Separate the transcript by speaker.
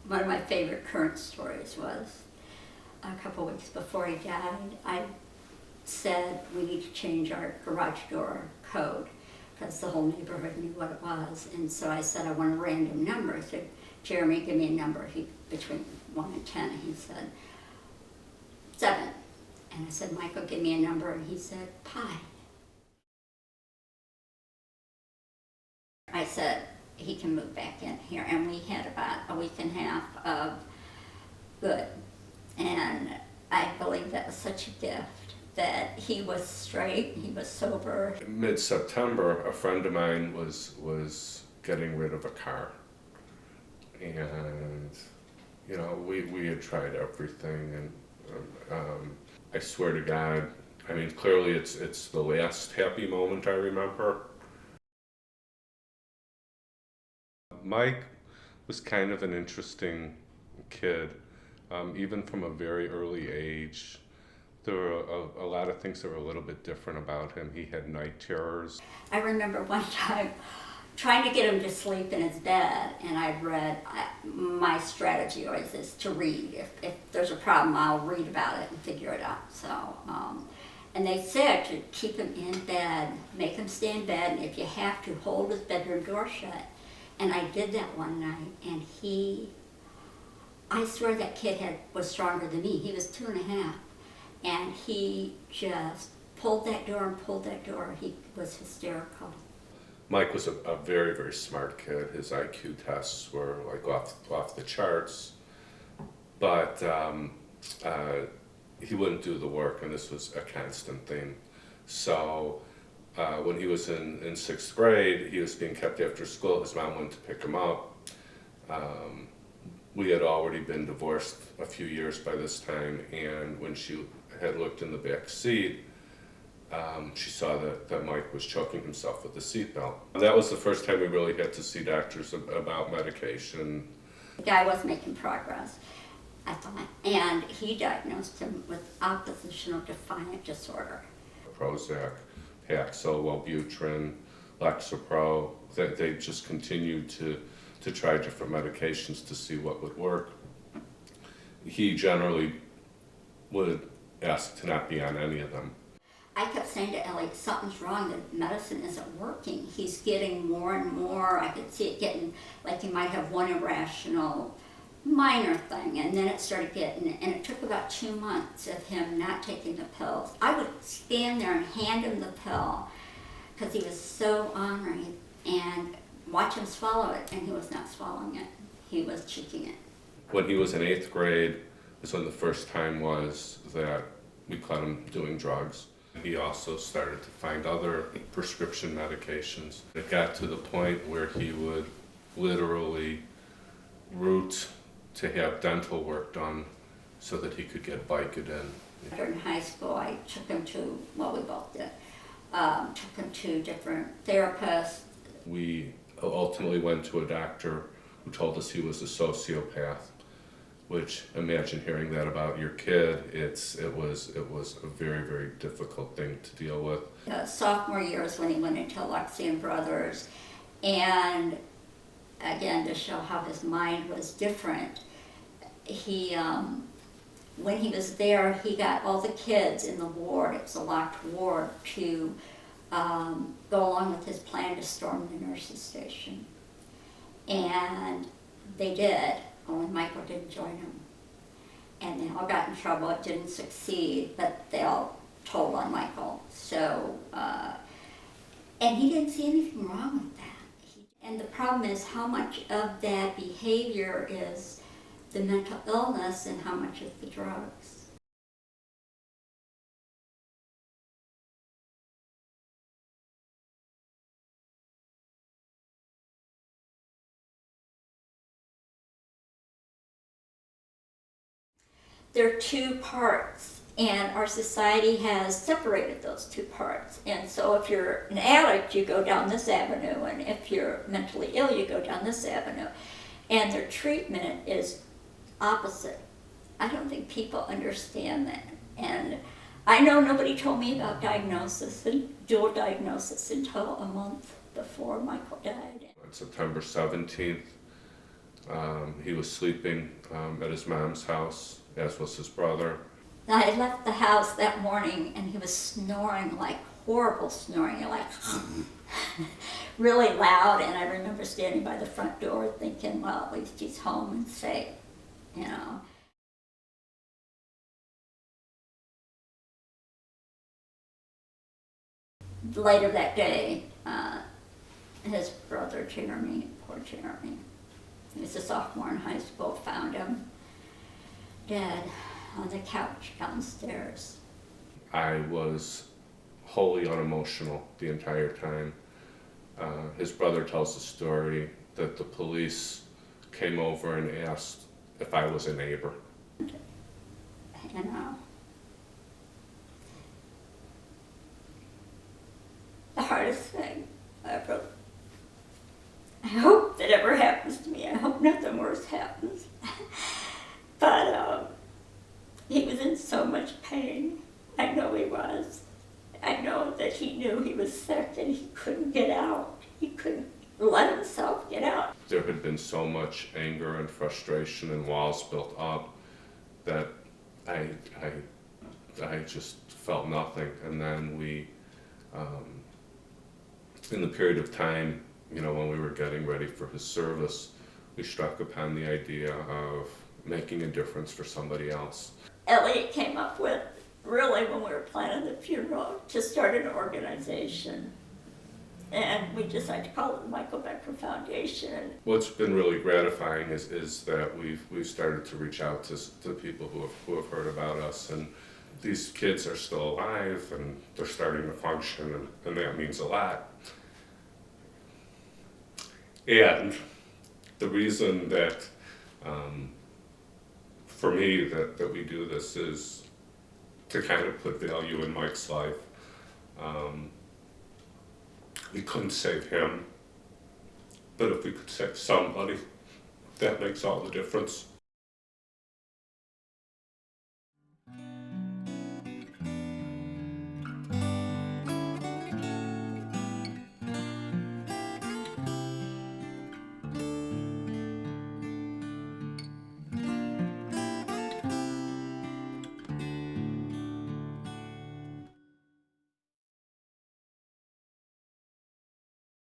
Speaker 1: One of my favorite current stories was a couple weeks before he died, I said we need to change our garage door code because the whole neighborhood knew what it was. And so I said, I want a random number. I said, Jeremy, give me a number between 1 and 10. And he said, 7. And I said, Michael, give me a number. And he said, pi. I said, he can move back in here. And we had about a week and a half of good. And I believe that was such a gift that he was straight, he was sober.
Speaker 2: Mid-September, a friend of mine was getting rid of a car. And, you know, we had tried everything, and I swear to God, I mean, clearly it's the last happy moment I remember. Mike was kind of an interesting kid, even from a very early age. There were a lot of things that were a little bit different about him. He had night terrors.
Speaker 1: I remember one time trying to get him to sleep in his bed, and I'd read, my strategy always is to read. If there's a problem, I'll read about it and figure it out. So, and they said to keep him in bed, make him stay in bed, and if you have to, hold his bedroom door shut. And I did that one night, and I swear that kid was stronger than me. He was 2.5. And he just pulled that door and pulled that door. He was hysterical.
Speaker 2: Mike was a very, very smart kid. His IQ tests were like off the charts, but he wouldn't do the work, and this was a constant theme. So when he was in 6th grade, he was being kept after school. His mom went to pick him up. We had already been divorced a few years by this time, and when she had looked in the back seat, she saw that Mike was choking himself with the seatbelt. That was the first time we really had to see doctors about medication.
Speaker 1: The guy was making progress, I thought, and he diagnosed him with oppositional defiant disorder.
Speaker 2: Prozac, Paxil, Wellbutrin, Lexapro, they just continued to try different medications to see what would work. He generally would ask to not be on any of them.
Speaker 1: I kept saying to Ellie, something's wrong, the medicine isn't working. He's getting more and more, I could see it getting, like he might have one irrational minor thing, and then it started getting, and it took about 2 months of him not taking the pills. I would stand there and hand him the pill, because he was so ornery, and watch him swallow it, and he was not swallowing it. He was cheeking it.
Speaker 2: When he was in 8th grade is when the first time was that we caught him doing drugs. He also started to find other prescription medications. It got to the point where he would literally route to have dental work done so that he could get Vicodin.
Speaker 1: During high school, I took him to, well, we both did, took him to different therapists.
Speaker 2: We ultimately went to a doctor who told us he was a sociopath, which, imagine hearing that about your kid. It was a very, very difficult thing to deal with.
Speaker 1: Sophomore year is when he went into Alexi and Brothers, and again, to show how his mind was different, when he was there, he got all the kids in the ward, it was a locked ward, to go along with his plan to storm the nurses' station. And they did, only Michael didn't join him. And they all got in trouble, it didn't succeed, but they all told on Michael. So, and he didn't see anything wrong with that. And the problem is how much of that behavior is the mental illness and how much is the drugs. There are 2 parts, and our society has separated those 2 parts. And so if you're an addict, you go down this avenue, and if you're mentally ill, you go down this avenue. And their treatment is opposite. I don't think people understand that. And I know nobody told me about diagnosis and dual diagnosis until a month before Michael died.
Speaker 2: On September 17th, He was sleeping at his mom's house, as was his brother.
Speaker 1: I left the house that morning and he was snoring, like horrible snoring, like really loud. And I remember standing by the front door thinking, well, at least he's home and safe, you know. Later that day, his brother Jeremy, poor Jeremy, he was a sophomore in high school, found him dead on the couch downstairs.
Speaker 2: I was wholly unemotional the entire time. His brother tells the story that the police came over and asked if I was a neighbor.
Speaker 1: You know, the hardest thing ever. I hope that ever happens to me. I hope nothing worse happens. But he was in so much pain. I know he was. I know that he knew he was sick and he couldn't get out. He couldn't let himself get out.
Speaker 2: There had been so much anger and frustration and walls built up that I just felt nothing. And then we, in the period of time, you know, when we were getting ready for his service, we struck upon the idea of making a difference for somebody else.
Speaker 1: Elliot came up with, really when we were planning the funeral, to start an organization. And we decided to call it the Michael Becker Foundation.
Speaker 2: What's been really gratifying is that we've started to reach out to people who have heard about us, and these kids are still alive and they're starting to function, and that means a lot. And the reason that for me that we do this is to kind of put value in Mike's life. We couldn't save him, but if we could save somebody, that makes all the difference.